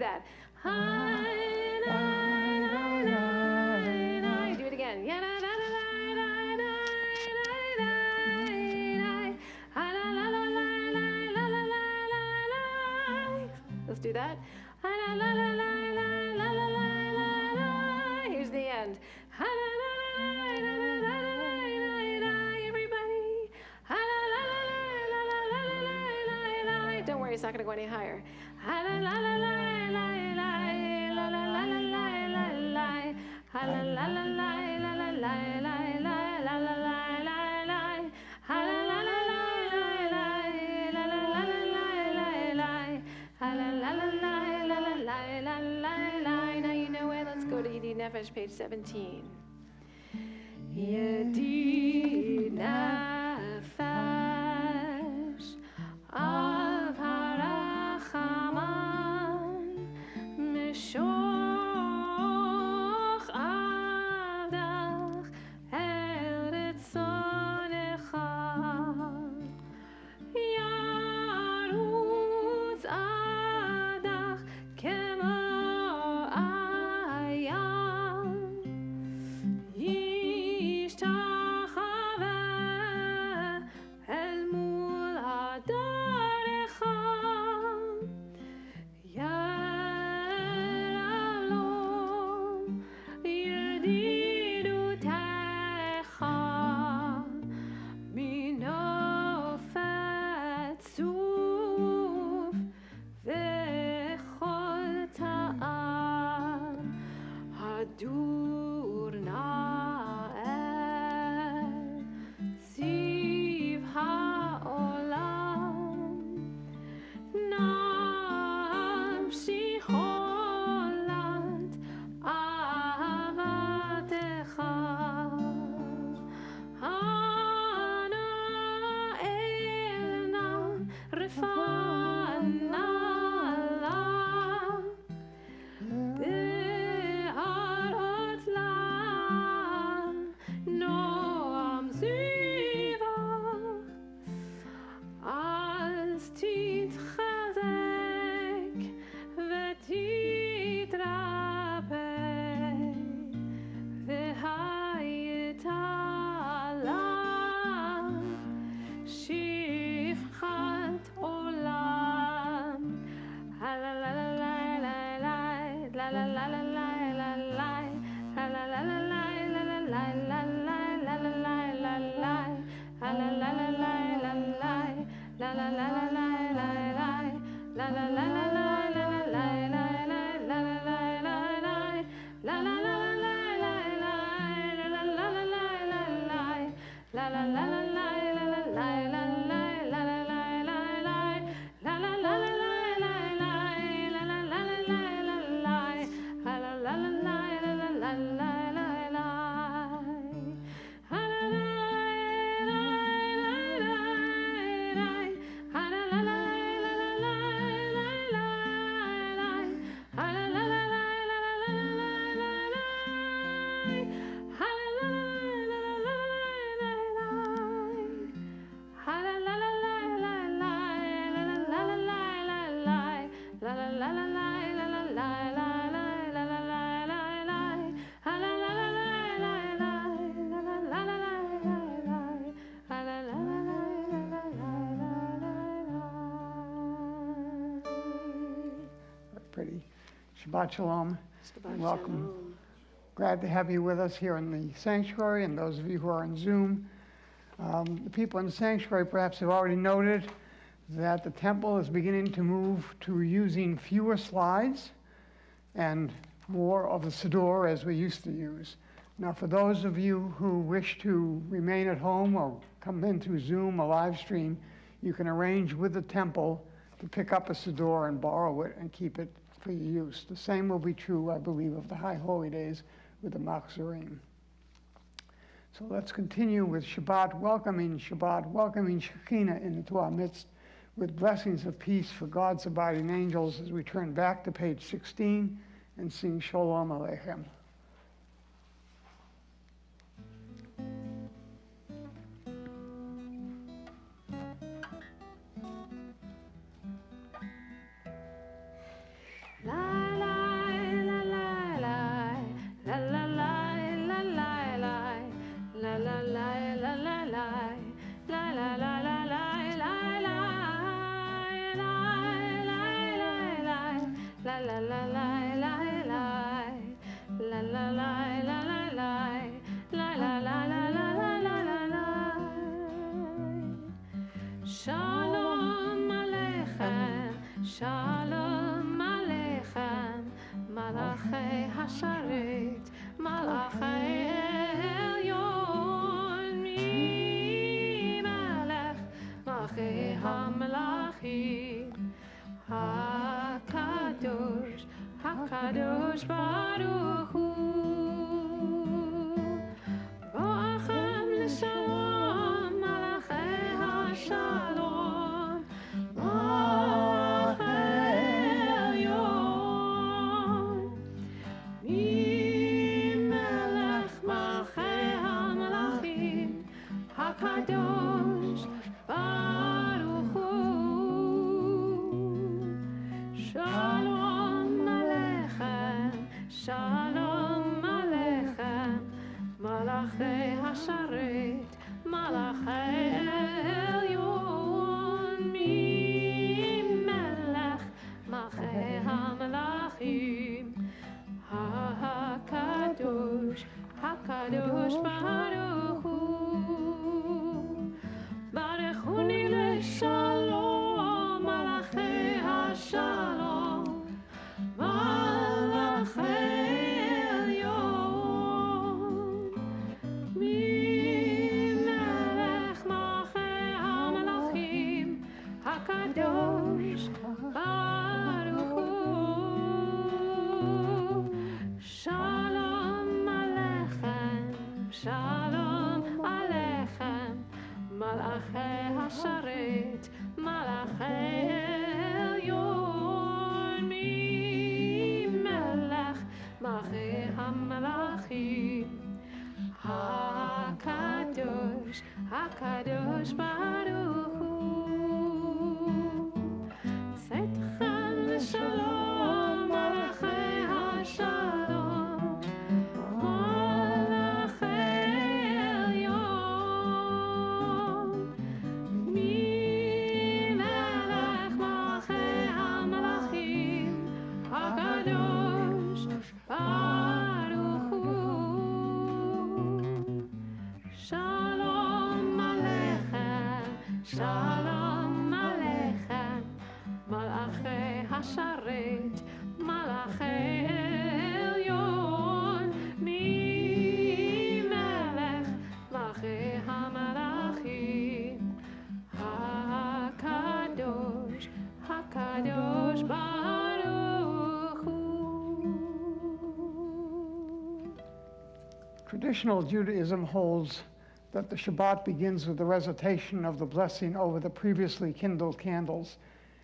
that. Do it again. Let's do that. Here's the end. Everybody. Don't worry, it's not going to go any higher. Now you know it. Let's go to Yedi Nefesh, page 17. Yedi Nefesh of Harachaman Mishoch Avdach El Ritzonecha Yarutz Adach Kemo Ayam Yishtachave El Mul Adarecha Yaralom Yedidutecha Minofet Suf Vechol Ta'am Hadur Na'el Siv Ha'olam Nafshi Cholat Avatecha Ana Elna Rifana La Be'arot La Noam Ziva Az Titchazek V'titrapeh V'hayitala Shifchat Olam Pretty. Shabbat Shalom. Shabbat Welcome. Shalom. Glad to have you with us here in the sanctuary, and those of you who are on Zoom. The people in the sanctuary perhaps have already noted that the temple is beginning to move to using fewer slides and more of the Siddur as we used to use. Now, for those of you who wish to remain at home or come in through Zoom or live stream, you can arrange with the temple to pick up a Siddur and borrow it and keep it for your use. The same will be true, I believe, of the High Holy Days with the Machzorim. So let's continue with Shabbat, welcoming Shekinah into our midst with blessings of peace for God's abiding angels as we turn back to page 16 and sing Shalom Aleichem. La la la la la la la la la la la la la la la la la la la la. Shalom Aleichem, Shalom Aleichem, Malachei Hasharet, Malachei Elyon, Mi Melech, Malachei HaMelachim, HaKadosh, HaKadosh Baruch Hu, Bo'achem L'Shalom, Malachei HaShalom, Malachei Elyon, Mi Melech, Malachei HaMelachim, HaKadosh Baruch Hu, Shalom Aleichem, Shalom Aleichem, Malachei Hasharet, Malachei Elyon, Mi Melech, Malachei HaMelachim, HaKadosh, HaKadosh Baruch Hu, Baruchuni leShalom, Malachei HaShalom, Malachei Elyon, Mi Melech, Malachei HaMelachim, HaKadosh Baruch Hu, Shalom Aleichem, Shalom Aleichem, Malachei Hasharet, Malachei Elyon, Mi Melech, Malachei HaMelachim, HaKadosh, HaKadosh Baruch Hu, Tzedchem L'Shalom, Malachei HaShalom, Malachei Elyon, Mi Melech, Malachei HaMelachim, HaKadosh Baruch Hu, Shalom Aleichem, Shalom Aleichem, Malachei Hasharet, Malachei Elyon, Mi Melech, Malachei HaMelachim, HaKadosh, HaKadosh Baruch Hu. Traditional Judaism holds that the Shabbat begins with the recitation of the blessing over the previously kindled candles.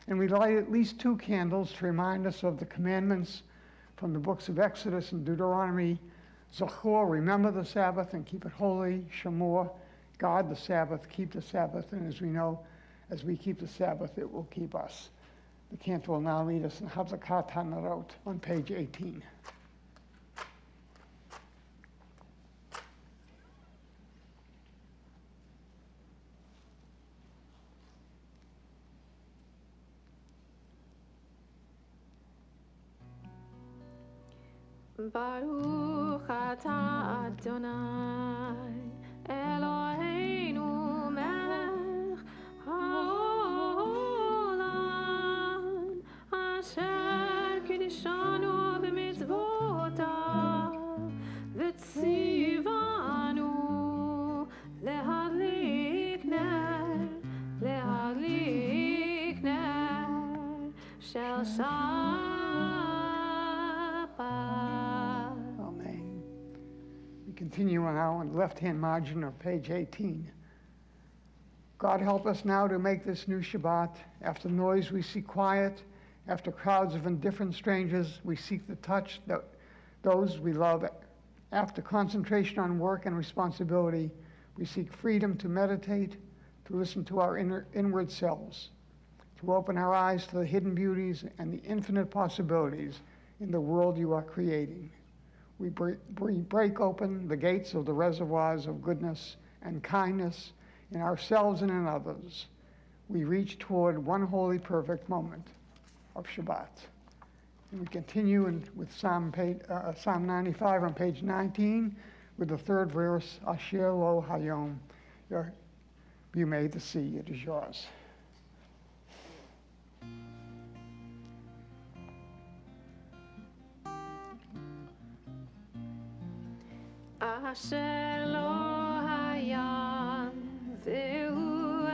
And we light at least 2 candles to remind us of the commandments from the books of Exodus and Deuteronomy. Zachor, remember the Sabbath and keep it holy. Shamor, guard the Sabbath, keep the Sabbath. And as we know, as we keep the Sabbath, it will keep us. The cantor will now lead us in Hadlakat HaNarot on page 18. Baruch atah Adonai, Eloheinu melech haolam, asher kiddushanu b'mitzvotav, v'tzivanu lehadlik ner shel Shabbat. Amen. We continue now on the left-hand margin of page 18. God help us now to make this new Shabbat. After noise, we seek quiet. After crowds of indifferent strangers, we seek the touch that those we love. After concentration on work and responsibility, we seek freedom to meditate, to listen to our inward selves, to open our eyes to the hidden beauties and the infinite possibilities in the world you are creating. We break open the gates of the reservoirs of goodness and kindness in ourselves and in others. We reach toward one holy, perfect moment of Shabbat. We continue with Psalm 95 on page 19 with the third verse, Asher Lo Hayom. You made the sea, it is yours. Asher Lo Hayom Ve'hu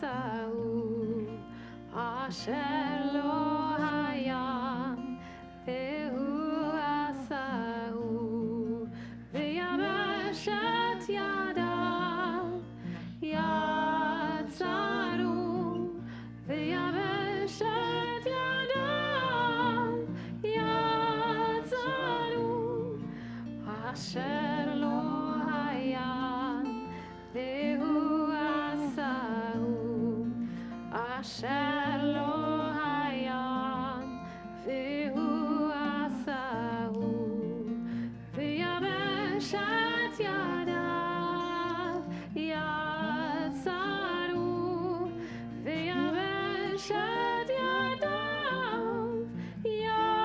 Asau Asher Lo Hayom Ve'hu Asau Ve'yabesh et Yadav Yatzaru Ve'yabesh et Yadav Yatzaru Asher Lo Hayom Ve'hu Asau Asher Lo Hayom Ve'hu Asau Ve'yabesh et Yadav Yatzaru Ve'yabesh et Yadav Yatzaru.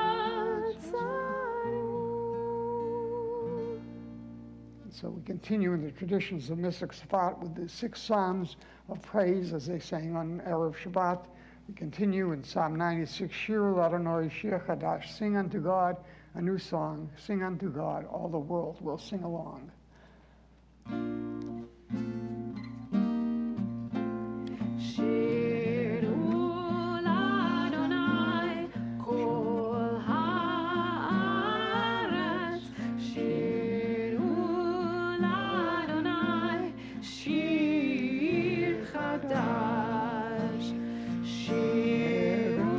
So we continue in the traditions of Mystic Shabbat with the 6 psalms of praise as they sang on Erev Shabbat. We continue in Psalm 96, Shir Adonai Shir Chadash, sing unto God a new song, sing unto God, all the world will sing along. Shiru l'Adonai kol haaretz, Shiru l'Adonai shir chadash, Shiru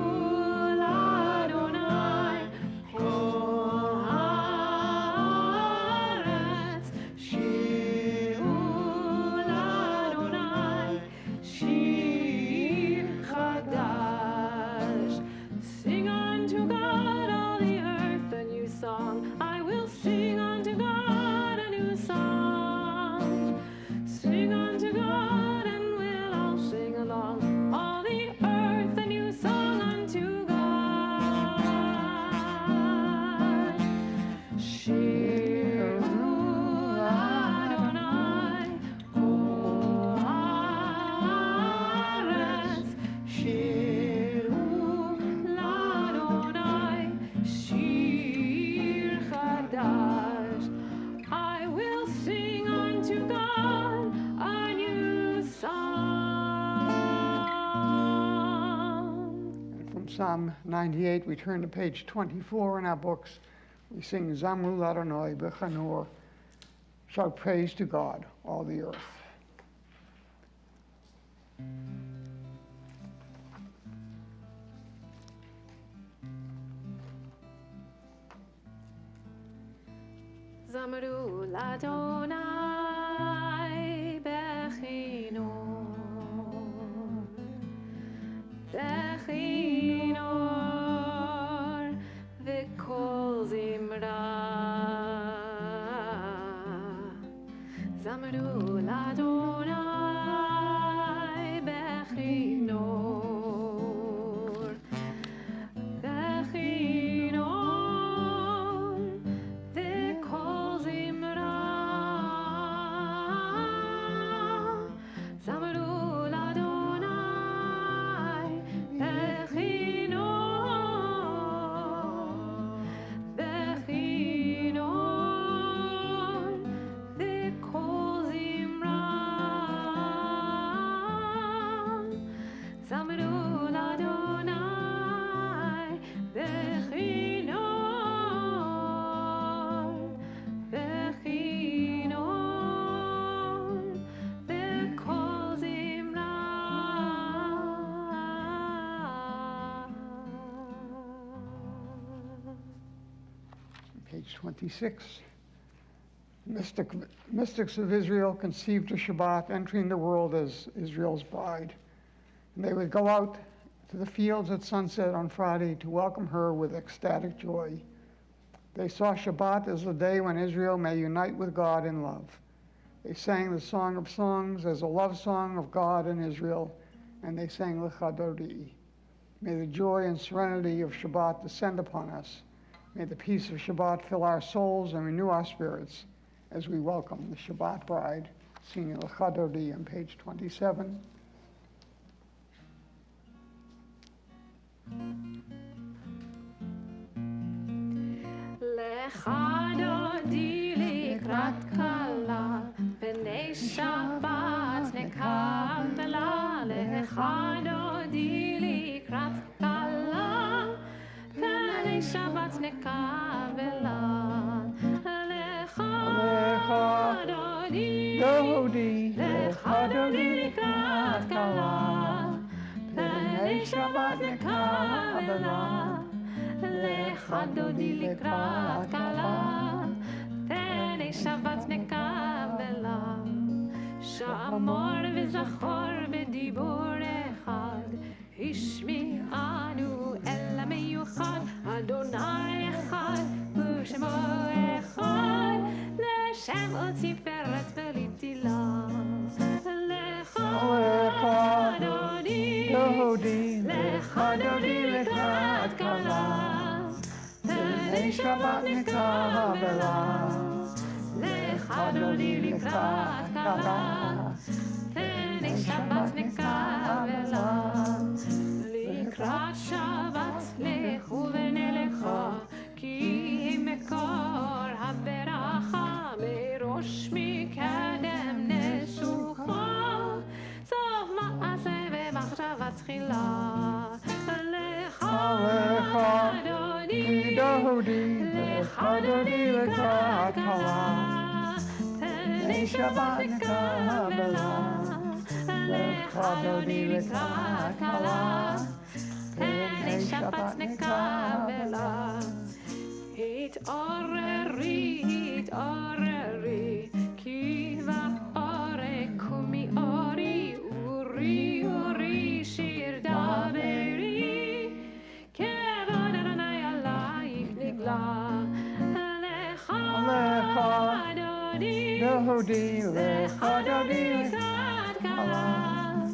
l'Adonai kol haaretz, Shiru l'Adonai shir chadash. Sing unto God all the earth a new song. I will sing unto God a new song. Sing unto God and we'll all sing along. All the earth a new song unto God. Shiru Adonai kol haaretz, Shiru l'Adonai shir chadash. I will sing unto God a new song. And from Psalm 98, we turn to page 24 in our books. We sing Zamru Adonai B'chanor, shout praise to God, all the earth. Zamru l'Adonai bechinor, bechinor v'kol zimra. Zamru l'Adonai bechinor, bechinor v'kol zimra. Zamru l'Adonai bechinor, bechinor v'kol zimra. Zamru l'Adonai bechinor, bechinor v'kol zimra. Page 26. Mystics of Israel conceived a Shabbat, entering the world as Israel's bride. And they would go out to the fields at sunset on Friday to welcome her with ecstatic joy. They saw Shabbat as the day when Israel may unite with God in love. They sang the Song of Songs as a love song of God and Israel, and they sang L'Chadori. May the joy and serenity of Shabbat descend upon us. May the peace of Shabbat fill our souls and renew our spirits as we welcome the Shabbat bride, singing Lecha Dodi on page 27. Lecha Dodi likrat kala, b'nei Shabbat nekabela. Lecha Dodi likrat kala, b'nei Shabbat nekabela. Lecha Dodi, Lecha Dodi likrat kala, b'nei Shabbat nekabela. Lecha Dodi likrat kala, b'nei Shabbat nekabela. Sha'amor v'zachor b'dibur echad, השמיענו אל המיוחד, אדוני אחד ושמו אחד, לשם עוד תפארת ולתהילה. לך דודי, לך דודי לקראת כלה, בני שבת נקבלה. לך דודי לקראת כלה, בני שבת נקבלה. לקראת שבת לכו ונלכה, כי מקור הברכה, מראש מקדם נשוכה, סוף מעשה ומחשבה תחילה. לך דודי, לך דודי לקראת כלה, בני שבת נקבלה. לך דודי לקראת כלה, בני שבת נקבלה. התעוררי, התעוררי, כי באורי קומי אורי, אורי אורי שיר דברי, כבוד אדוני עלייך נגלה. לך דודי, לך דודי לקראת כלה,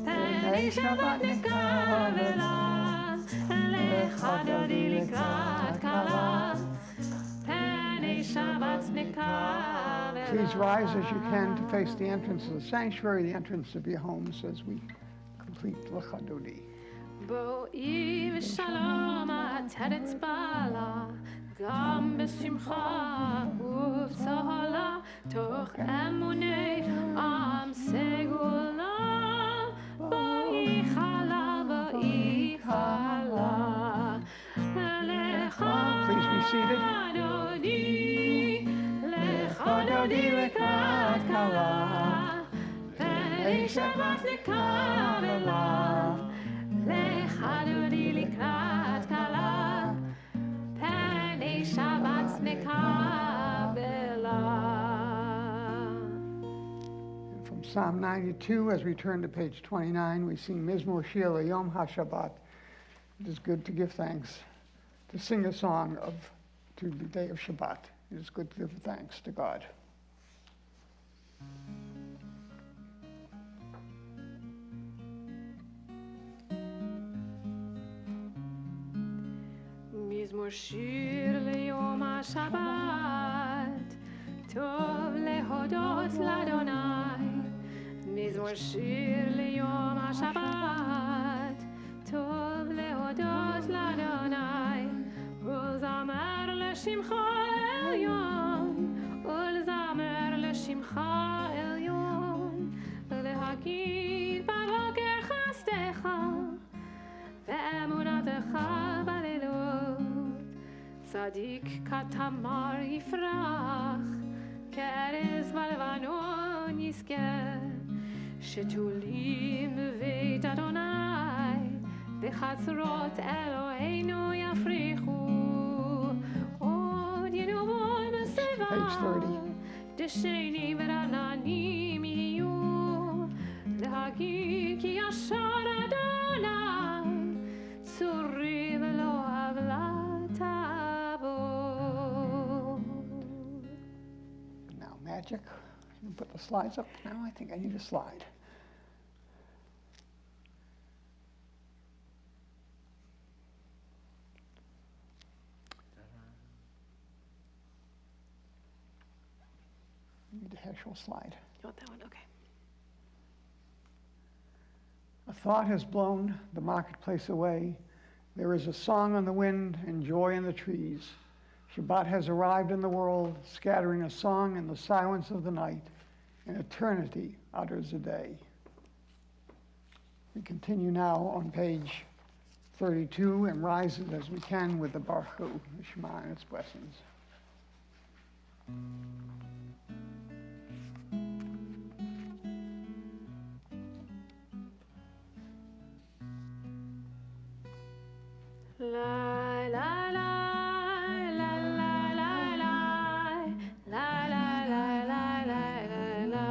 בני שבת נקבלה. לך דודי לקראת כלה, בני שבת נקבלה. Please rise as you can to face the entrance of the sanctuary, the entrance of your homes as we complete Lecha Dodi. בואי ושלום עטרת בעלה, גם בשמחה ובצהלה, תוך אמוני עם סגולה. בואי חלה, בואי חלה. לך דודי, לך דודי לקראת כלה, בני שבת נקבלה. לך דודי לקראת כלה, בני שבת נקבלה. From Psalm 92, as we turn to page 29, we sing Mizmor Shir Yom HaShabbat. It is good to give thanks, to sing a song to the day of Shabbat. It is good to give thanks to God. מזמור שיר ליום השבת, טוב להודות לאדוני. מזמור שיר ליום השבת, טוב להודות לאדוני. ולזמר לשמך עליון, ולזמר לשמך עליון. להגיד בבוקר חסדך, ואמונתך בלילות. צדיק כתמר יפרח, כארז בלבנון יזכה. שתולים בבית אדוני, בחצרות אלוהינו יפריחו. עוד ינובון בשיבה, דשנים ורעננים יהיו. להגיד כי ישר אדוני, צורי ולא עוולה תעבור. Now magic. You put the slides up now. I think I need a slide. actual slide. You want that one? Okay. A thought has blown the marketplace away. There is a song on the wind and joy in the trees. Shabbat has arrived in the world, scattering a song in the silence of the night, and eternity utters a day. We continue now on page 32 and rise as we can with the Baruch Hu, the Shema and its blessings. La la la la la la la la la la la la la.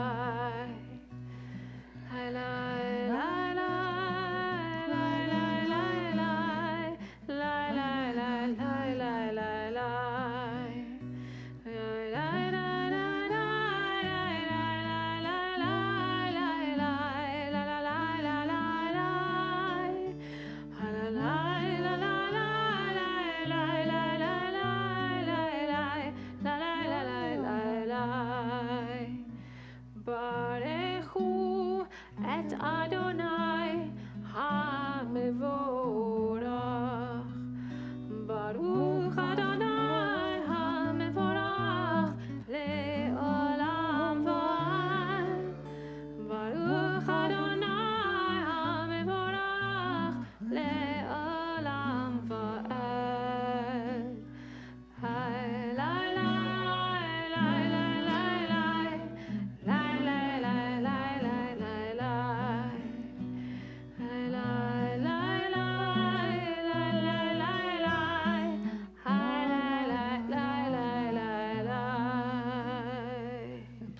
Barechu et Adonai HaMevorach. Baruch Adonai HaMevorach le'olam va'ad. Baruch Adonai HaMevorach le'olam va'ad.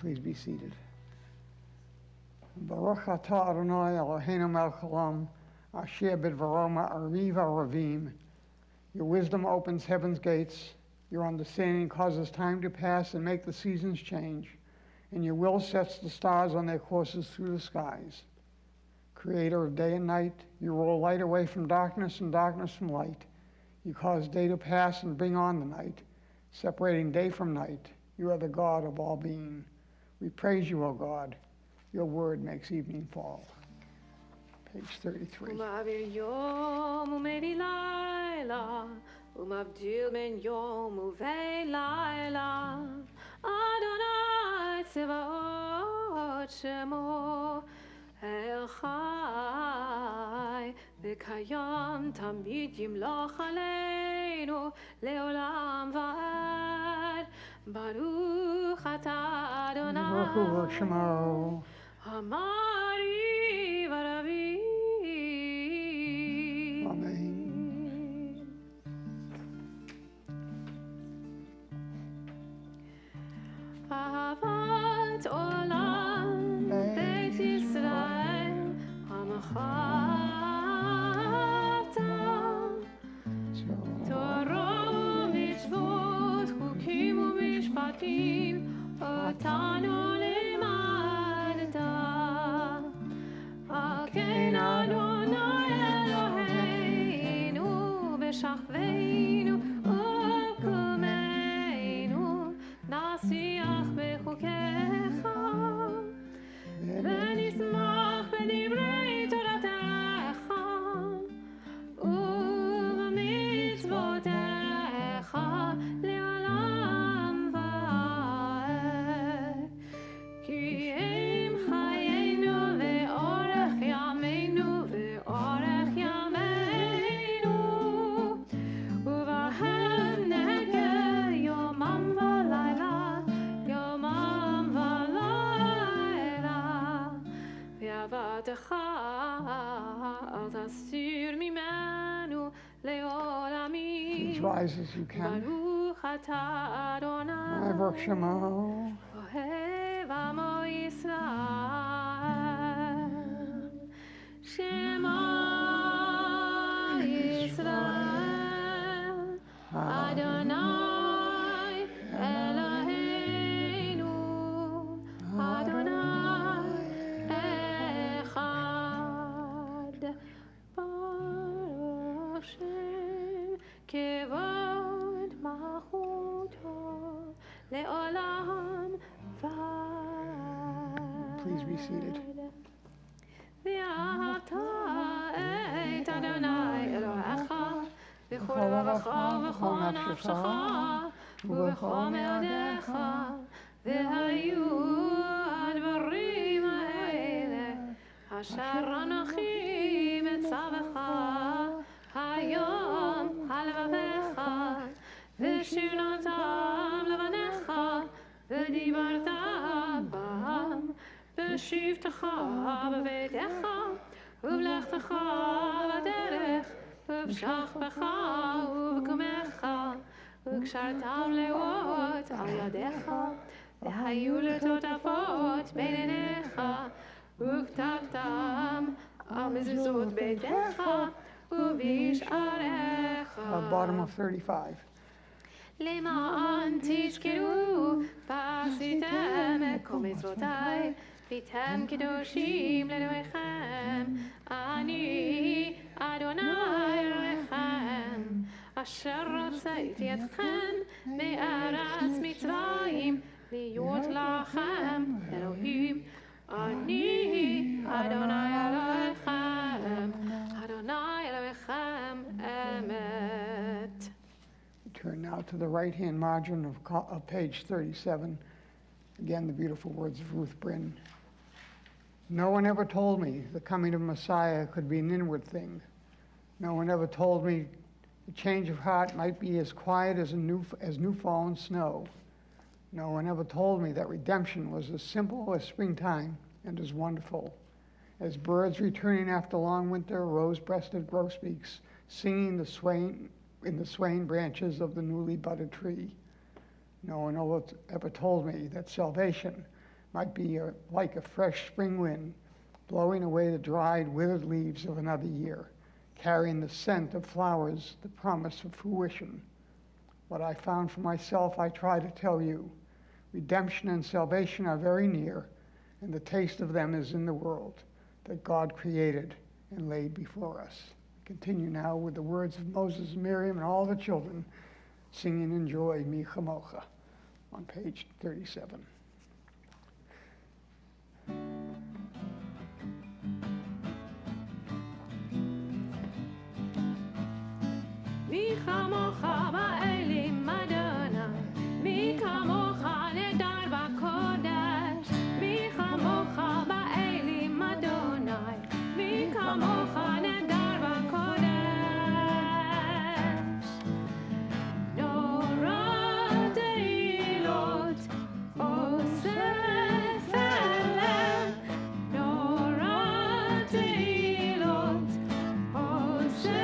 Please be seated. Baruch atah Adonai Eloheinu melech haolam, asher bidvaro ma'ariv aravim. Your wisdom opens heaven's gates. Your understanding causes time to pass and make the seasons change. And your will sets the stars on their courses through the skies. Creator of day and night, you roll light away from darkness and darkness from light. You cause day to pass and bring on the night, separating day from night. You are the God of all being. We praise you, O God. Your word makes evening fall. Page 33. ומעביר יום ומביא לילה, ומבדיל בין יום ולילה. אדוני צבאות שמו, אל חי, וקיים תמיד ימלוך עלינו, לעולם ועד. ברוך אתה אדוני, Baruch Hu Shemo. המעריב ערבי. Amen. אהבת עולם בית ישראל, עמך אהבת. תורה ומצוות, חוקים ומשפטים, אותנו לימדת. על כן אדוני אלוהינו בשכבנו ובקומנו, נשיח בחוקיך ונשמח בדברי תורתך ובמצוותיך לעולם ועד. כי הם חיינו ואורך ימינו ואורך ימינו, ובהם נגד יומם ולילה, יומם ולילה. ועבדך אל תסיר ממנו לעולמים. Please rise as you can. ברוך אתה אדוני, Baruch Shemo. אוהב עמו ישראל. שמע ישראל, אדוני אלוהינו, אדוני אחד. ברוך שם כבוד מלכותו לעולם ועד. please be seated. ואהבת את אדוני אלוהיך בכל לבבך ובכל נפשך ובכל מאודיך, והיו הדברים האלה אשר אנוכי מצווך היום על לבביך, ושנותם לבניך ודיברת בם בשבתך בביתך ובלכתך בדרך ובשכבך ובקומך, וקשרתם לאות על ידיך, והיו לטוטפות בין עיניך, וכתבתם על מזוזות ביתך ובשעריך. Bottom of 35. למען תזכרו ועשיתם את כל מצוותיי, והייתם קדושים לאלוהיכם, אני אדוני אלוהיכם, אשר הוצאתי אתכם מארץ מצרים, להיות לכם אלוהים. אני אדוני אלוהיכם, אדוני אלוהיכם אמת. Turn now to the right-hand margin of page 37. Again, the beautiful words of Ruth Bryn. No one ever told me the coming of Messiah could be an inward thing. No one ever told me the change of heart might be as quiet as new fallen snow. No one ever told me that redemption was as simple as springtime and as wonderful as birds returning after long winter, rose-breasted grosbeaks singing in the swaying branches of the newly budded tree. No one ever told me that salvation might be like a fresh spring wind, blowing away the dried, withered leaves of another year, carrying the scent of flowers, the promise of fruition. What I found for myself, I try to tell you. Redemption and salvation are very near, and the taste of them is in the world that God created and laid before us. Continue now with the words of Moses and Miriam and all the children singing in joy, Mi Chamocha, on page 37. מי כמוך באלים אדוני, מי כמוך נהדר בקודש, מי כמוך באלים אדוני, מי כמוך נהדר בקודש. נורא תהילות אוסף אליהם, נורא תהילות אוסף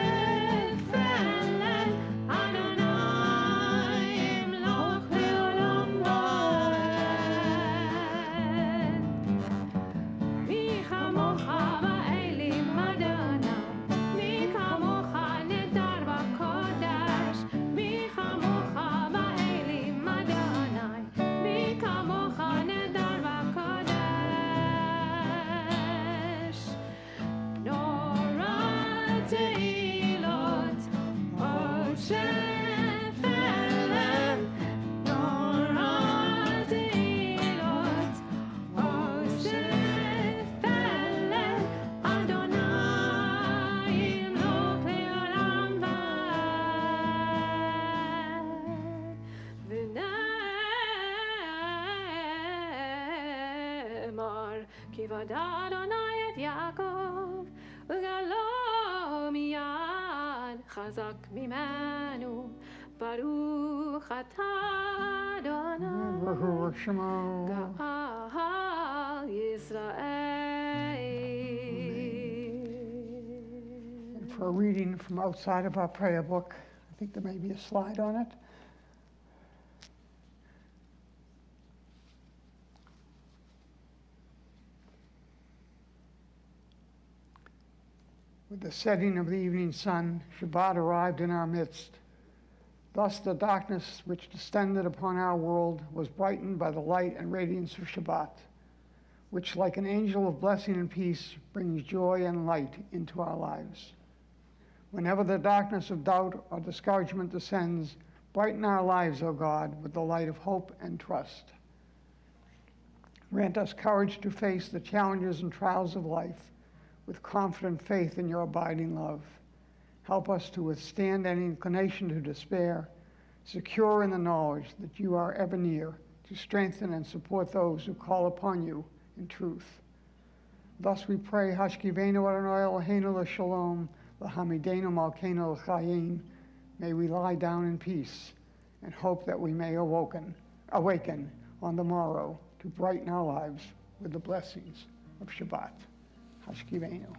כי ודע אדוני את יעקב, וגלו מיד חזק ממנו, ברוך אתה אדוני, גאל ישראל. For a reading from outside of our prayer book, I think there may be a slide on it. With the setting of the evening sun, Shabbat arrived in our midst. Thus the darkness which descended upon our world was brightened by the light and radiance of Shabbat, which like an angel of blessing and peace brings joy and light into our lives. Whenever the darkness of doubt or discouragement descends, brighten our lives, O God, with the light of hope and trust. Grant us courage to face the challenges and trials of life with confident faith in your abiding love. Help us to withstand any inclination to despair, secure in the knowledge that you are ever near to strengthen and support those who call upon you in truth. Thus we pray, Hashkivenu Adonai Eloheinu l'shalom, l'hamidenu malkeinu l'chayim. May we lie down in peace and hope that we may awaken on the morrow to brighten our lives with the blessings of Shabbat. Hashkivenu.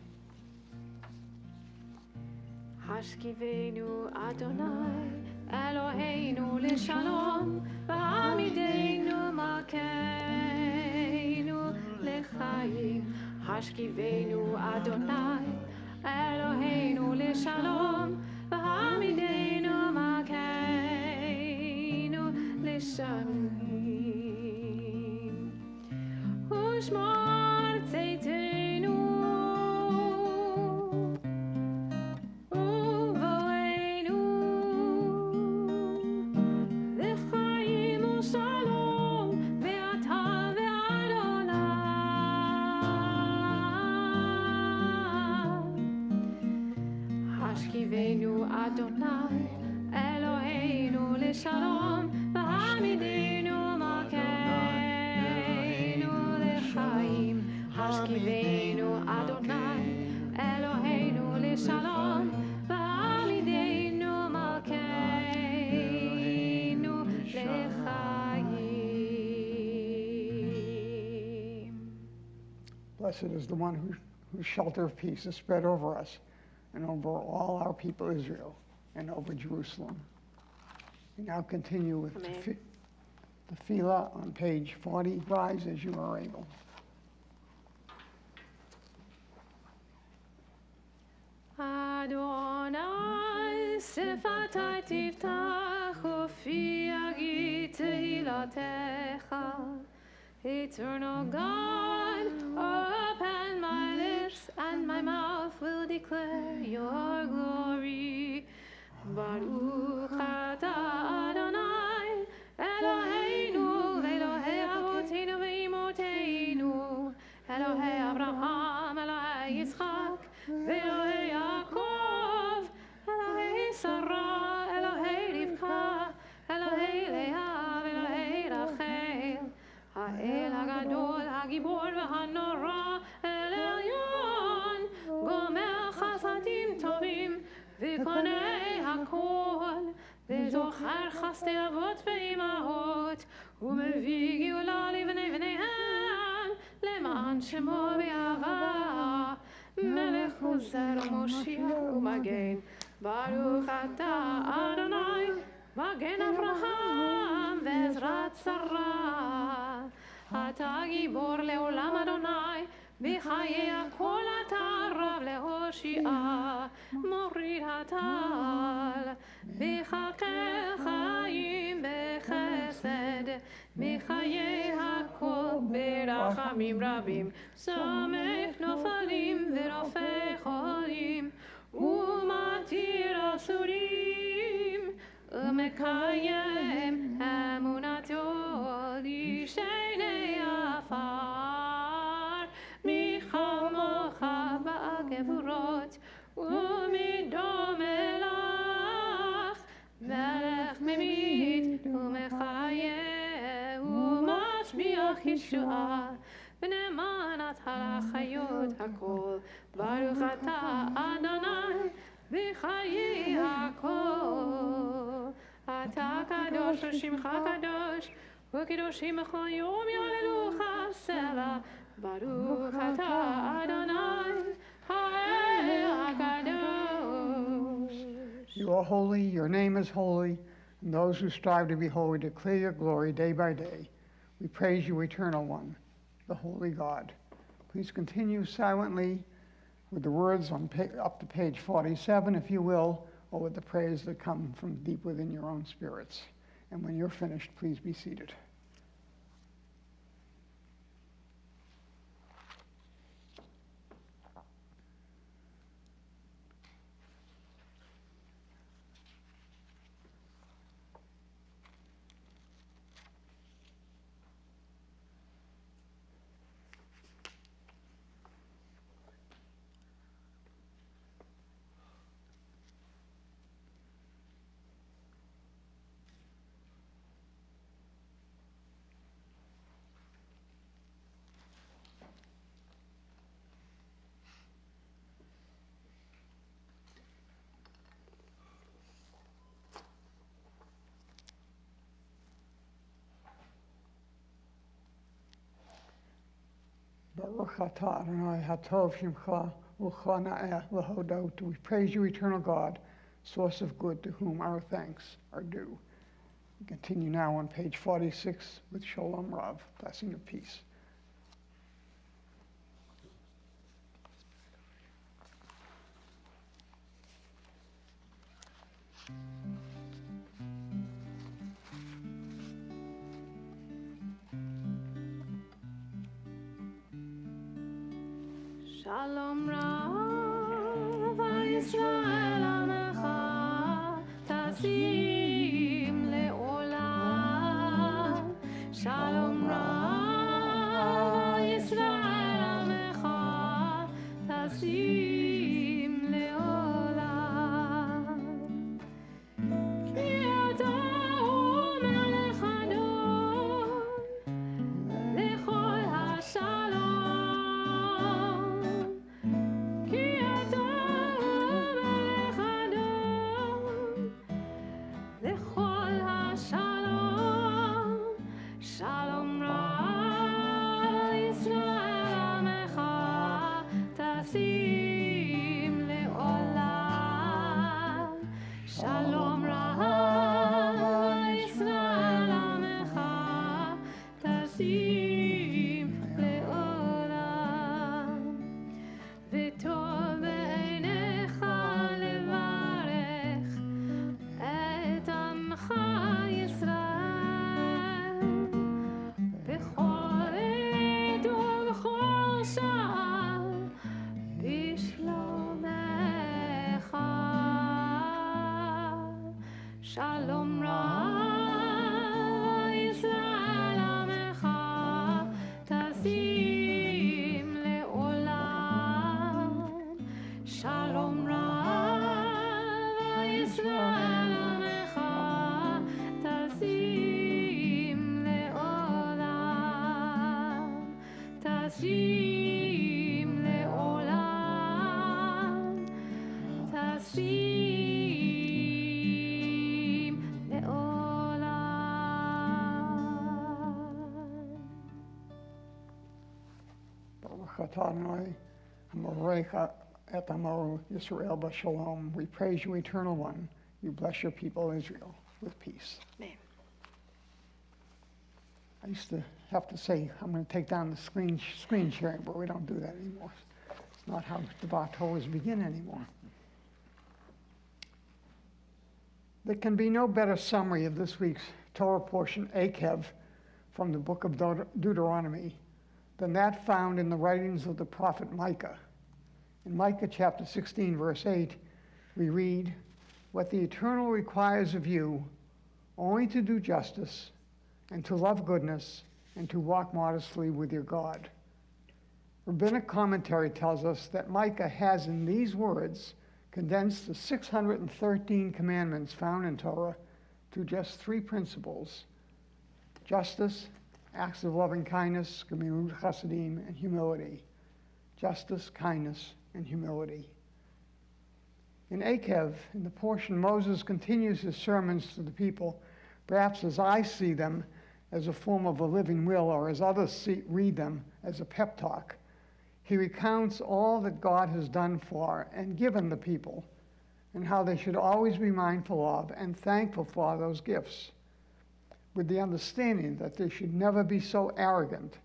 Hashkivenu Adonai Eloheinu l'shalom, v'hamidenu malkeinu l'chayim. Hashkivenu Adonai Eloheinu l'shalom, v'hamidenu malkeinu l'shamim. Ushmar tzeitzenu uvoenu l'chayim u'shalom ve'ata ve'adonai. Hashkivenu Adonai Eloheinu l'shalom, v'hamidenu malkeinu l'chayim. Hashkivenu Adonai Eloheinu l'shalom, v'hamidenu malkeinu l'chayim. Blessed is the one whose shelter of peace is spread over us and over all our people Israel and over Jerusalem. We now continue with the tefillah on page 40. Rise as you are able. Adonai sefatai tiftach ufi yagid tehilatecha. Eternal God, open my lips and my mouth will declare your glory. Baruch atah Adonai Eloheinu Elohei Avotenu ve'imotenu, Elohei Abraham, Elohei Yitzchak, ve'Elohei Yaakov, Elohei Sarah, Elohei Rivka, Elohei Leah, Elohei Rachel, Ha'el HaGadol, HaGibor v'Hanora, El Elyon, Gomer Chasadim Tovim, v'Konei HaKol, וזוכר חסדי אבות ואימהות, ומביא גאולה לבני בניהם, למען שמו באהבה, מלך עוזר ומושיע ומגן. ברוך אתה אדוני, מגן אברהם ועזרת שרה. אתה גיבור לעולם אדוני, בחיי הכל אתה רב להושיעה, מוריד הטל, בחקר חיים בחסד, מחיי הכל ברחמים רבים, סומך נופלים ורופא חולים, ומתיר אסורים, ומקיים אמונתו לשני עפר. מחמוך בגבורות ומדומה לך, מלך ממית ומחיה ומשביח ישועה, ונאמנת החיות הכל. ברוך אתה אדוני בחיי הכל. אתה קדוש ושמך קדוש, וקדושים בכל יום יעללוך סלע. Baruch atah Adonai HaKadosh. You are holy, your name is holy, and those who strive to be holy declare your glory day by day. We praise you, Eternal One, the Holy God. Please continue silently with the words up to page 47, if you will, or with the prayers that come from deep within your own spirits. And when you're finished, please be seated. Baruch atah Adonai hatov shimcha u'chana'eh l'hodot. We praise you, eternal God, source of good, to whom our thanks are due. We continue now on page 46 with Shalom Rav, blessing of peace. Shalom Rav, Yisrael Amecha, Tasim Le'olam. Shalom Rav, Yisrael Amecha, Tasim Le'olam. Ki ata hu melech Adon, lechol hashalom. Shalom Ra, Yisrael Amecha, Tasim Le'olam. Shalom Ra, Yisrael Amecha, Tasim Le'olam. Tasim Le'olam. Tasim. We praise you, eternal one. You bless your people, Israel, with peace. Amen. I used to have to say, I'm going to take down the screen sharing, but we don't do that anymore. It's not how the Torahs begin anymore. There can be no better summary of this week's Torah portion, Eikev, from the book of Deuteronomy, than that found in the writings of the prophet Micah. In Micah chapter 16, verse 8, we read, "What the Eternal requires of you, only to do justice, and to love goodness, and to walk modestly with your God." Rabbinic commentary tells us that Micah has in these words condensed the 613 commandments found in Torah to just 3 principles: justice, acts of loving kindness, gemilut chasadim, and humility. Justice, kindness, and humility. In Eikev, in the portion, Moses continues his sermons to the people, perhaps as I see them, as a form of a living will, or as others read them as a pep talk. He recounts all that God has done for and given the people, and how they should always be mindful of and thankful for those gifts, with the understanding that they should never be so arrogant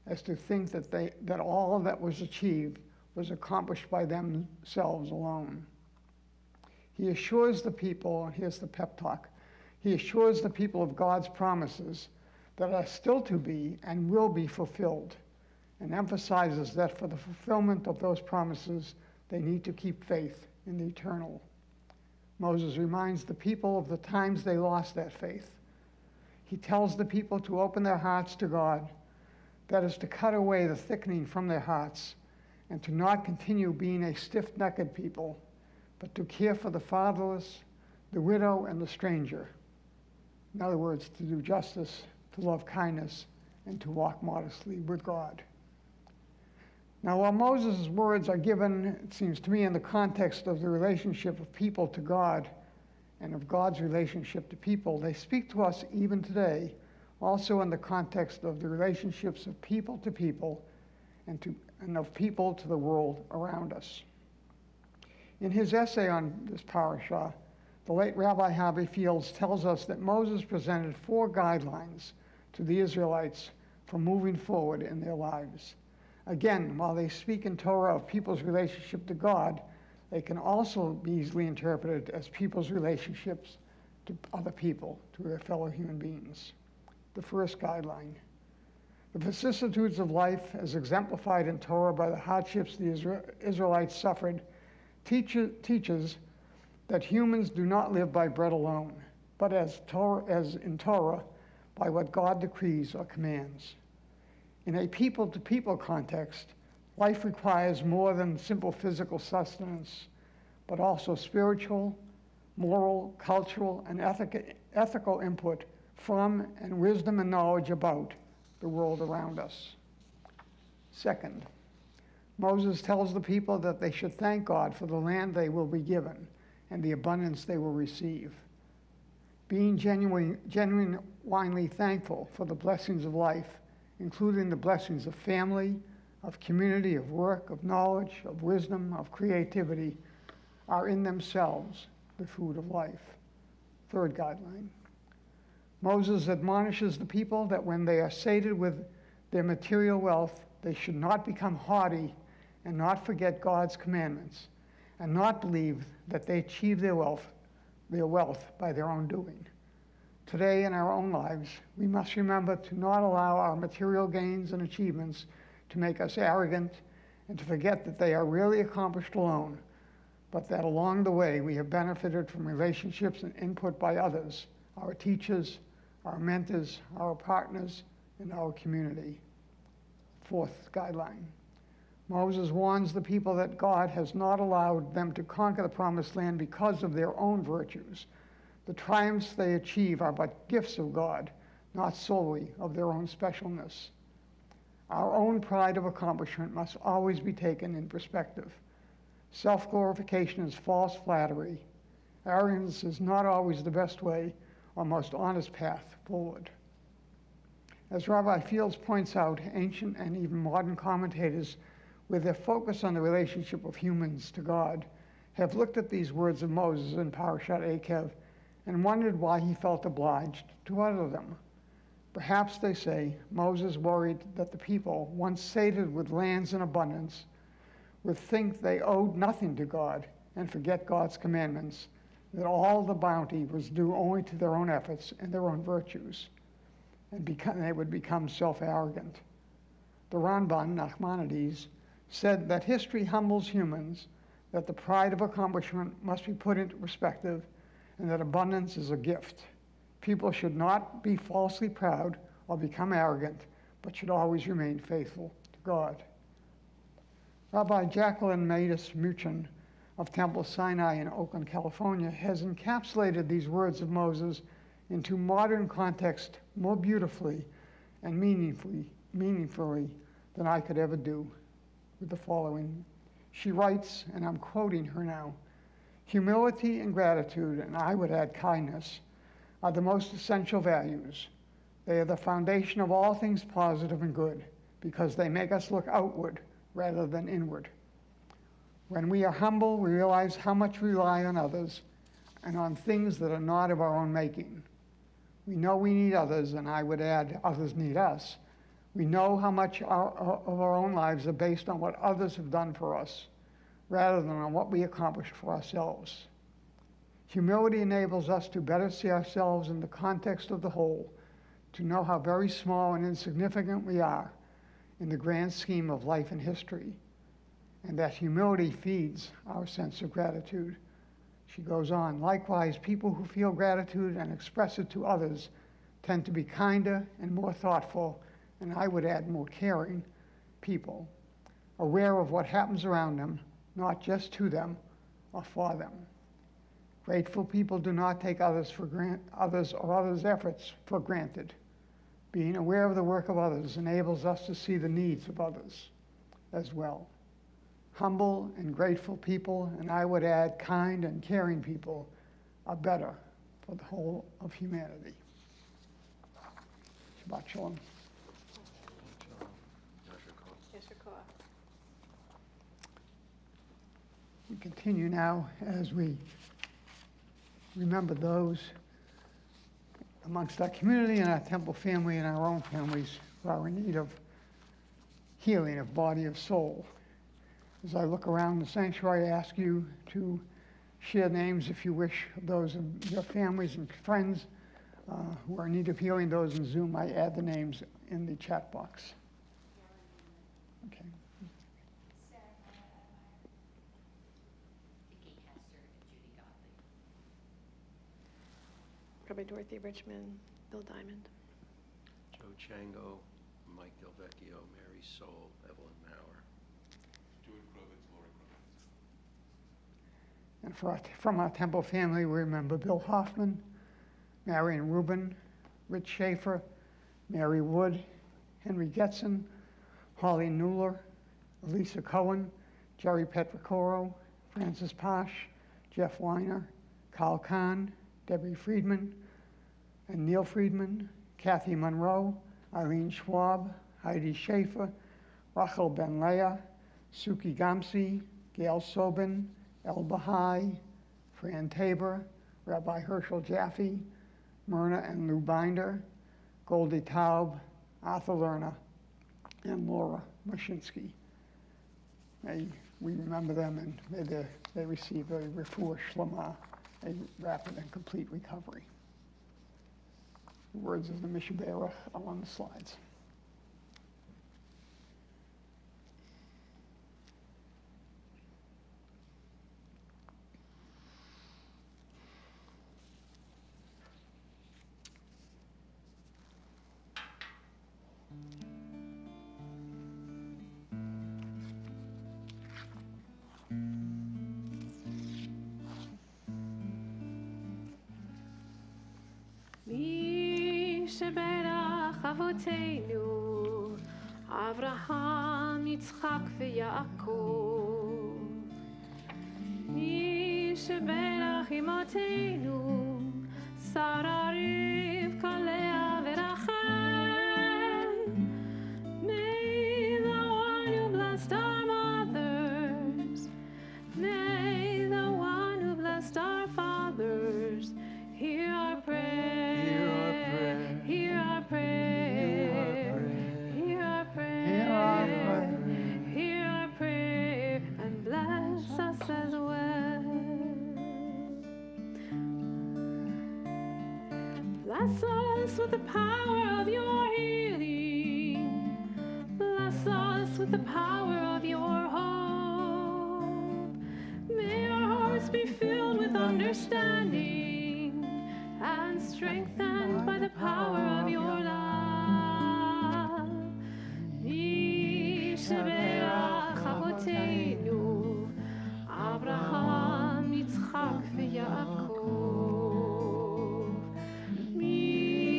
as to think that all that was achieved was accomplished by themselves alone. He assures the people, and here's the pep talk, he assures the people of God's promises that are still to be and will be fulfilled, and emphasizes that for the fulfillment of those promises, they need to keep faith in the eternal. Moses reminds the people of the times they lost that faith. He tells the people to open their hearts to God, that is, to cut away the thickening from their hearts, and to not continue being a stiff-necked people, but to care for the fatherless, the widow, and the stranger. In other words, to do justice, to love kindness, and to walk modestly with God. Now, while Moses' words are given, it seems to me, in the context of the relationship of people to God and of God's relationship to people, they speak to us even today, also in the context of the relationships of people to people and of people to the world around us. In his essay on this parashah, the late Rabbi Harvey Fields tells us that Moses presented 4 guidelines to the Israelites for moving forward in their lives. Again, while they speak in Torah of people's relationship to God, they can also be easily interpreted as people's relationships to other people, to their fellow human beings. The first guideline: the vicissitudes of life, as exemplified in Torah by the hardships the Israelites suffered, teaches that humans do not live by bread alone, but as in Torah, by what God decrees or commands. In a people-to-people context, life requires more than simple physical sustenance, but also spiritual, moral, cultural, and ethical input from and wisdom and knowledge about the world around us. Second, Moses tells the people that they should thank God for the land they will be given and the abundance they will receive. Being genuinely thankful for the blessings of life, including the blessings of family, of community, of work, of knowledge, of wisdom, of creativity, are in themselves the food of life. Third guideline: Moses admonishes the people that when they are sated with their material wealth, they should not become haughty and not forget God's commandments, and not believe that they achieve their wealth by their own doing. Today in our own lives, we must remember to not allow our material gains and achievements to make us arrogant and to forget that they are really accomplished alone, but that along the way we have benefited from relationships and input by others, our teachers, our mentors, our partners, and our community. Fourth guideline: Moses warns the people that God has not allowed them to conquer the promised land because of their own virtues. The triumphs they achieve are but gifts of God, not solely of their own specialness. Our own pride of accomplishment must always be taken in perspective. Self-glorification is false flattery. Arrogance is not always the best way or most honest path forward. As Rabbi Fields points out, ancient and even modern commentators, with their focus on the relationship of humans to God, have looked at these words of Moses in Parashat Eikev and wondered why he felt obliged to utter them. Perhaps, they say, Moses worried that the people, once sated with lands in abundance, would think they owed nothing to God and forget God's commandments, that all the bounty was due only to their own efforts and their own virtues, and they would become self-arrogant. The Ramban, Nachmanides, said that history humbles humans, that the pride of accomplishment must be put into perspective, and that abundance is a gift. People should not be falsely proud or become arrogant, but should always remain faithful to God. Rabbi Jacqueline Matus Muchin of Temple Sinai in Oakland, California, has encapsulated these words of Moses into modern context more beautifully and meaningfully than I could ever do with the following. She writes, and I'm quoting her now, "Humility and gratitude, and I would add kindness, are the most essential values. They are the foundation of all things positive and good, because they make us look outward rather than inward. When we are humble, we realize how much we rely on others and on things that are not of our own making. We know we need others, and I would add, others need us. We know how much of our own lives are based on what others have done for us, rather than on what we accomplished for ourselves. Humility enables us to better see ourselves in the context of the whole, to know how very small and insignificant we are in the grand scheme of life and history, and that humility feeds our sense of gratitude." She goes on, "Likewise, people who feel gratitude and express it to others tend to be kinder and more thoughtful, and I would add more caring people, aware of what happens around them, not just to them or for them. Grateful people do not take others' efforts for granted. Being aware of the work of others enables us to see the needs of others as well. Humble and grateful people, and I would add kind and caring people, are better for the whole of humanity." Shabbat Shalom. We continue now as we remember those amongst our community and our temple family and our own families who are in need of healing of body and soul. As I look around the sanctuary, I ask you to share names, if you wish, of those of your families and friends who are in need of healing. Those in Zoom, I add the names in the chat box. Okay. Rabbi Dorothy Richmond, Bill Diamond. Joe Chango, Mike Del Vecchio, Mary Soul, Evelyn Maurer. Stuart Krovitz, Lori Krovitz. And from our temple family, we remember Bill Hoffman, Marion Rubin, Rich Schaefer, Mary Wood, Henry Getson, Holly Newler, Elisa Cohen, Jerry Petricoro, Francis Posh, Jeff Weiner, Carl Kahn, Debbie Friedman, and Neil Friedman, Kathy Monroe, Eileen Schwab, Heidi Schaefer, Rachel Ben Leah, Suki Gamsi, Gail Sobin, El Bahai, Fran Tabor, Rabbi Herschel Jaffe, Myrna and Lou Binder, Goldie Taub, Arthur Lerner, and Laura Mashinsky. May we remember them and may they receive a refuah shlema, a rapid and complete recovery. The words of the Mishaberach are on the slides. Sheberach Avotenu, Avraham, Yitzchak, veYaakov. Mi sheberach Imotenu, Sarah, Rivka, Leah, veRachel. May the one who blessed our mothers, may the one who blessed our fathers, hear our prayer. Hear our prayer, hear our prayer, hear our prayer, and bless us as well. Bless us with the power of your healing. Bless us with the power of your hope. May our hearts be filled with understanding and strengthened by the power of your love. Yishaberach Avotenu, Avraham, Yitzchak, veYaakov.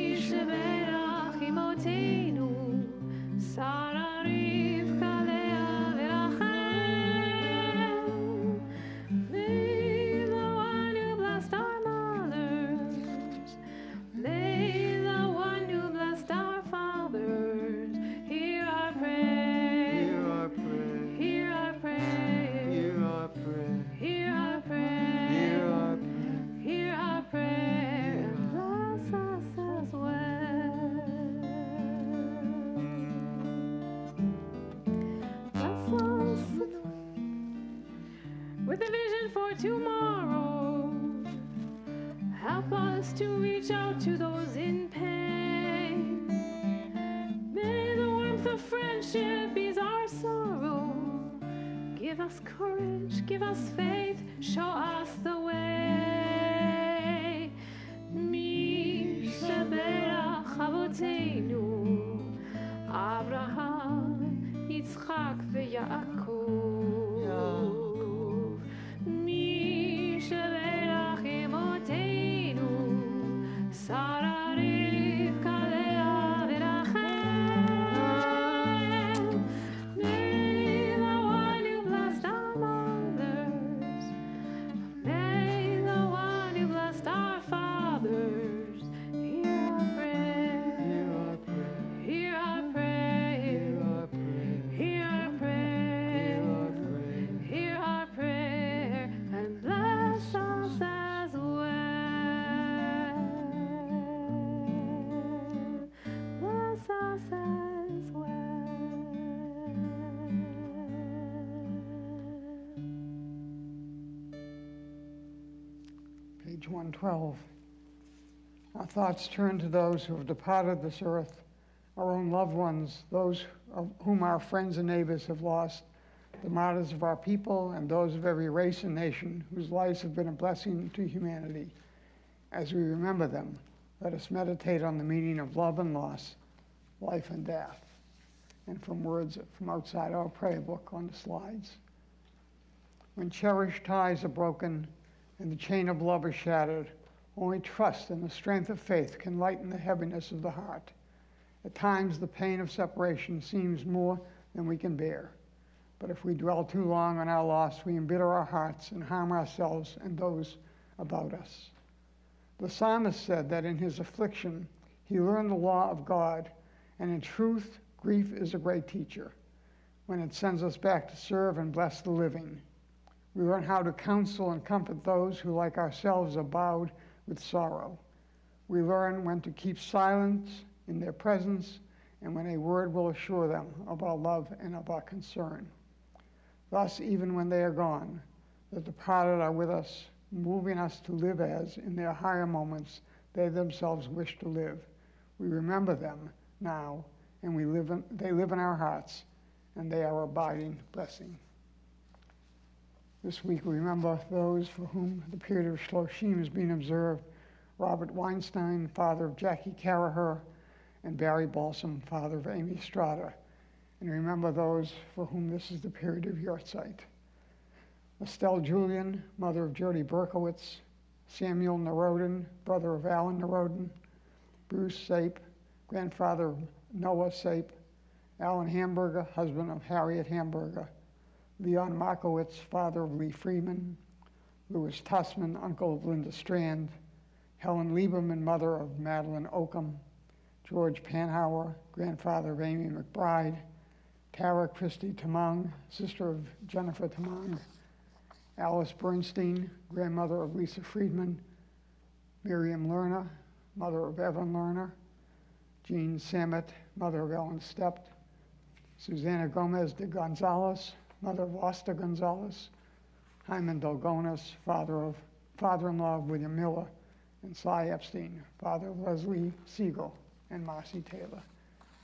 Yishaberach Imotenu, Sarah, Rivka, Leah, veRachel. May the one who blessed our mothers, may the one who blessed our fathers, hear our prayer. Hear our prayer. Hear our prayer. Hear our prayer. Hear our prayer. Hear our prayer. Hear our prayer. And bless us as well. Bless us with a vision for tomorrow. Help us to reach out to those in pain. May the warmth of friendship ease our sorrow. Give us courage, give us faith, show us the way. Mi sheberach avotenu, Avraham, Yitzchak, veYaakov. Mi sheberach imotenu, Sarah, Rivka, Leah, veRachel. May the one who blessed our mothers, may the one who blessed our fathers, hear our prayer. Hear our prayer. Hear our prayer. Hear our prayer. Hear 1:12. Our thoughts turn to those who have departed this earth, our own loved ones, those of whom our friends and neighbors have lost, the martyrs of our people, and those of every race and nation whose lives have been a blessing to humanity. As we remember them, let us meditate on the meaning of love and loss, life and death. And from words from outside our prayer book on the slides. When cherished ties are broken and the chain of love is shattered, only trust and the strength of faith can lighten the heaviness of the heart. At times, the pain of separation seems more than we can bear. But if we dwell too long on our loss, we embitter our hearts and harm ourselves and those about us. The psalmist said that in his affliction, he learned the law of God, and in truth, grief is a great teacher when it sends us back to serve and bless the living. We learn how to counsel and comfort those who, like ourselves, are bowed with sorrow. We learn when to keep silence in their presence and when a word will assure them of our love and of our concern. Thus, even when they are gone, the departed are with us, moving us to live as, in their higher moments, they themselves wish to live. We remember them now, and they live in our hearts, and they are abiding blessing. This week we remember those for whom the period of Shloshim is being observed: Robert Weinstein, father of Jackie Caraher, and Barry Balsam, father of Amy Estrada. And remember those for whom this is the period of Yortzeit: Estelle Julian, mother of Jody Berkowitz; Samuel Narodin, brother of Alan Narodin; Bruce Sape, grandfather of Noah Sape; Alan Hamburger, husband of Harriet Hamburger; Leon Markowitz, father of Lee Freeman; Louis Tussman, uncle of Linda Strand; Helen Lieberman, mother of Madeline Oakham; George Panhauer, grandfather of Amy McBride; Tara Christie Tamang, sister of Jennifer Tamang; Alice Bernstein, grandmother of Lisa Friedman; Miriam Lerner, mother of Evan Lerner; Jean Samet, mother of Ellen Stept; Susana Gomez de Gonzalez, mother of Osta Gonzalez; Hyman Dolgonis, father-in-law of William Miller; and Cy Epstein, father of Leslie Siegel and Marcy Taylor.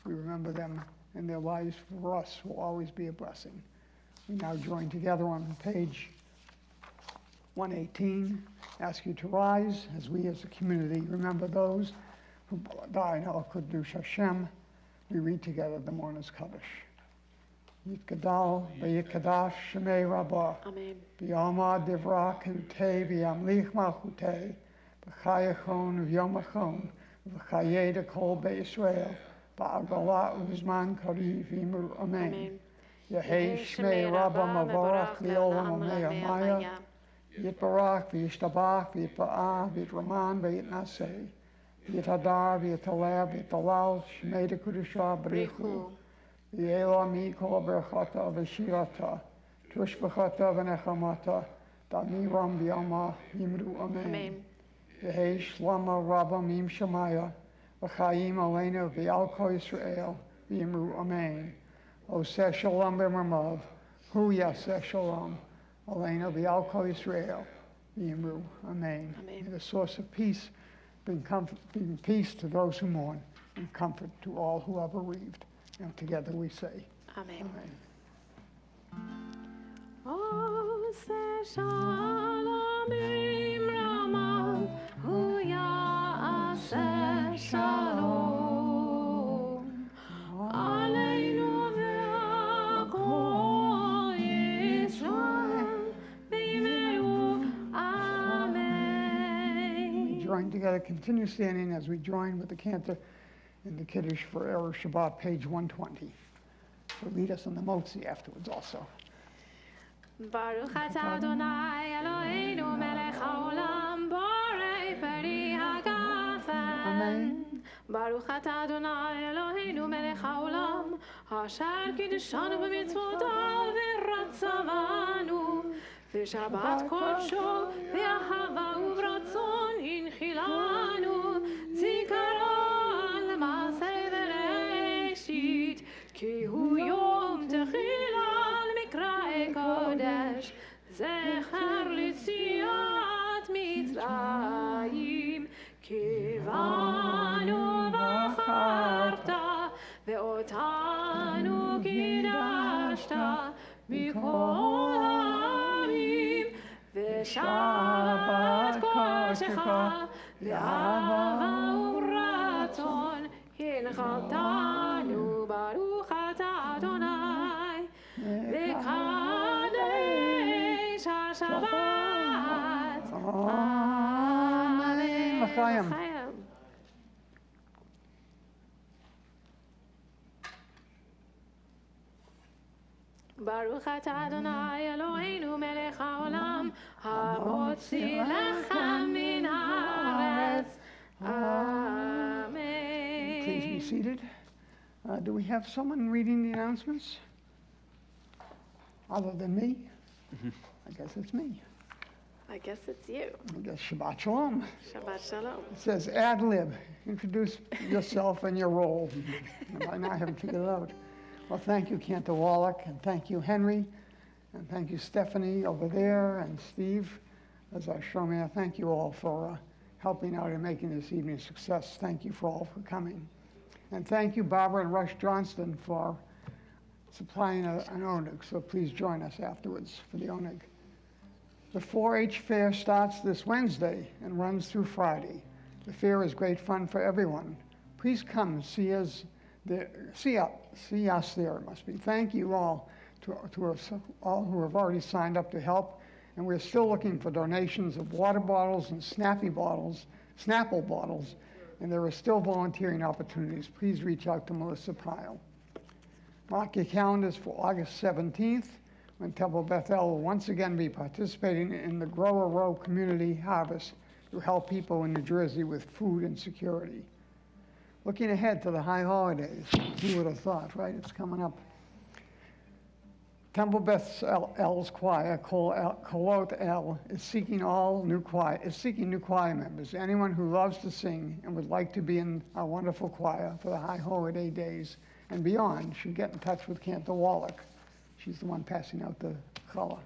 We remember them, and their lives for us will always be a blessing. We now join together on page 118. Ask you to rise as we as a community remember those who died in Al Kuddush Hashem. We read together the Mourner's Kaddish. Yitkadal v'yikadash shemei rabbah. Amen. V'yamad divra k'utei v'yamlich malchutei v'chayachon v'yomachon v'chayei dekol be'Yisrael ba'agala uzman kariv v'imru amen. Yehei shmei rabbah mavarach li'olam amaya Yitbarach v'yishtabach v'yitba'ah v'yitraman v'yitnaseh v'yitadar v'yitaleh v'yitalal shmei dekudusha b'richu v'yela mikol berachata v'shirata tushbachata v'nechamata damiram v'yama yimru amen. Yehei shlama rabba mim shemaya v'chayim aleinu v'yal kol Yisrael v'yimru amen. Oseh shalom b'mermav hu yaseh shalom Aleinu v'yal kol Yisrael v'yimru amen. May the source of peace bring peace to those who mourn and comfort to all who are bereaved. And together we say, Amen. Amen. Oseh shalom b'mermav hu yaseh shalom aleinu v'al kol Yisrael v'yimru amen. Join together, continue standing as we join with the cantor in the Kiddush for Erev Shabbat, page 120. Will lead us in the Motzi afterwards also. Baruch atah Adonai Eloheinu melech haolam borei peri hagafen. Baruch atah Adonai Eloheinu melech haolam asher kiddushanu b'mitzvotav v'ratzavanu v'shabbat kodsho v'ahava u'vratzon hinchilanu zikaron l'maaseh v'reshit ki hu yom techilal mikra'e kodesh zecher l'tziat mitzrayim. וקדשת מכל העמים, ושבת קודשך באהבה ורצון, הנחלתנו ברוך אתה אדוני, וקדש השבת. אמן. לחיים. ברוך אתה אדוני אלוהינו מלך העולם, המוציא לחם מן הארץ. Amen. Please be seated. Do we have someone reading the announcements? Other than me? I guess it's me. I guess it's you. I guess Shabbat Shalom. Shabbat Shalom. It says ad lib. Introduce yourself and your role. And by now I haven't figured it out. Well, thank you, Cantor Wallach, and thank you, Henry, and thank you, Stephanie, over there, and Steve, as our showman. Thank you all for helping out and making this evening a success. Thank you for all for coming. And thank you, Barbara and Rush Johnston, for supplying an oneg, so please join us afterwards for the oneg. The 4-H fair starts this Wednesday and runs through Friday. The fair is great fun for everyone. Please come see us there. See us there, it must be. Thank you all to all who have already signed up to help, and we're still looking for donations of water bottles and Snapple bottles, and there are still volunteering opportunities. Please reach out to Melissa Pyle. Mark your calendars for August 17th, when Temple Beth-El will once again be participating in the Grow a Row Community Harvest to help people in New Jersey with food insecurity. Looking ahead to the high holidays, who would have thought, right? It's coming up. Temple Beth-El's choir, Kolot El, is seeking new choir members. Anyone who loves to sing and would like to be in our wonderful choir for the high holiday days and beyond should get in touch with Cantor Wallach. She's the one passing out the challah.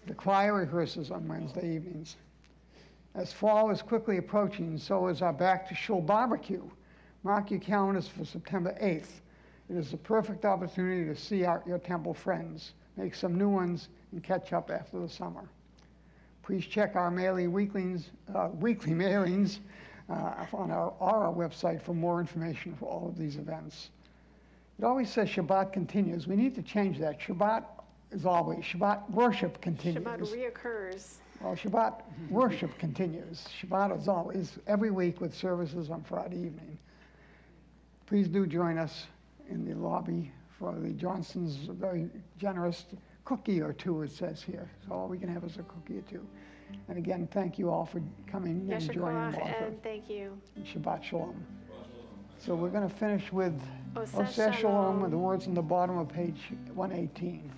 The choir rehearses on Wednesday evenings. As fall is quickly approaching, so is our Back to Shul barbecue. Mark your calendars for September 8th. It is the perfect opportunity to see your temple friends, make some new ones, and catch up after the summer. Please check our weekly mailings on our website for more information for all of these events. It always says Shabbat continues. We need to change that. Shabbat is always. Shabbat worship continues. Shabbat reoccurs. Well, Shabbat worship continues. Shabbat is always, every week with services on Friday evening. Please do join us in the lobby for the Johnson's very generous cookie or two, it says here. So all we can have is a cookie or two. And again, thank you all for coming and joining Martha. And thank you. And Shabbat Shalom. So we're going to finish with Oseh Shalom with the words on the bottom of page 118.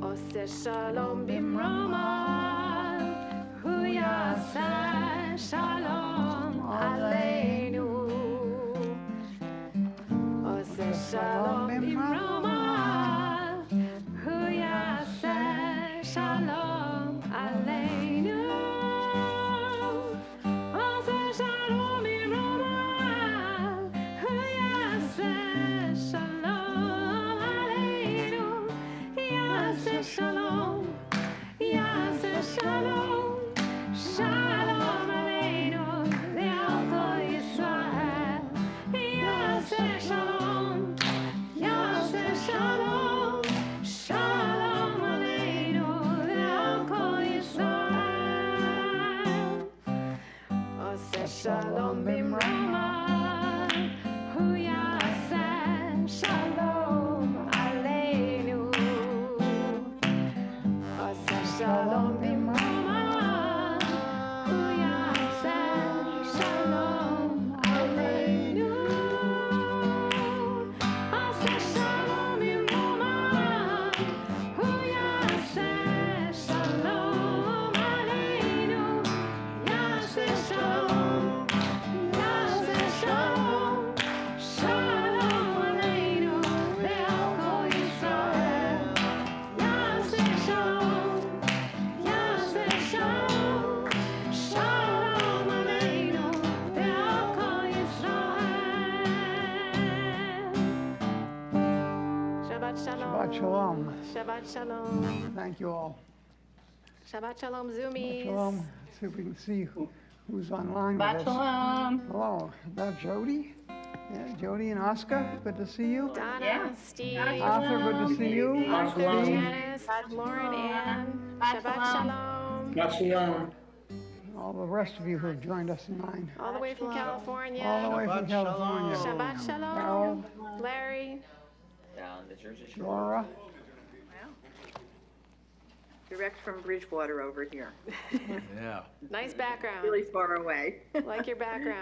Oseh Shalom bimrama, hu yaseh shalom aleinu. Oseh Shalom bimrama, hu yaseh shalom aleinu. Oseh Shalom bimrama, hu yaseh shalom aleinu. Yaseh shalom, yaseh shalom, shalom aleinu, le'al kol Yisrael. Yaseh shalom, yaseh shalom, shalom aleinu, le'al kol Yisrael. Oseh shalom bimrama, hu yaseh shalom aleinu. Oseh shalom bimrama, hu yaseh shalom aleinu. Oseh shalom bimrama, hu yaseh shalom aleinu. Yaseh shalom, yaseh shalom, shalom aleinu, le'al kol Yisrael. Yaseh shalom, yaseh Shabbat Shalom. Thank you all. Shabbat Shalom, Zoomies. Shalom. Let's see if we can see who's online with Shabbat us. shalom. Hello, is that Jody? Yeah, Jody and Oscar, good to see you. Donna, Yeah. Steve, Arthur, good to see you. Arthur, Steve, Janice, Lauren, Ann. Shabbat Shalom. Shabbat shalom. all the rest of you who have joined us tonight. All the way from California. All the way from Shabbat California. shalom. Shabbat Shalom. Harold, Larry. Down the Jersey Shore. Laura, Direct from Bridgewater over here, Yeah. Nice background. really far away. Like your background.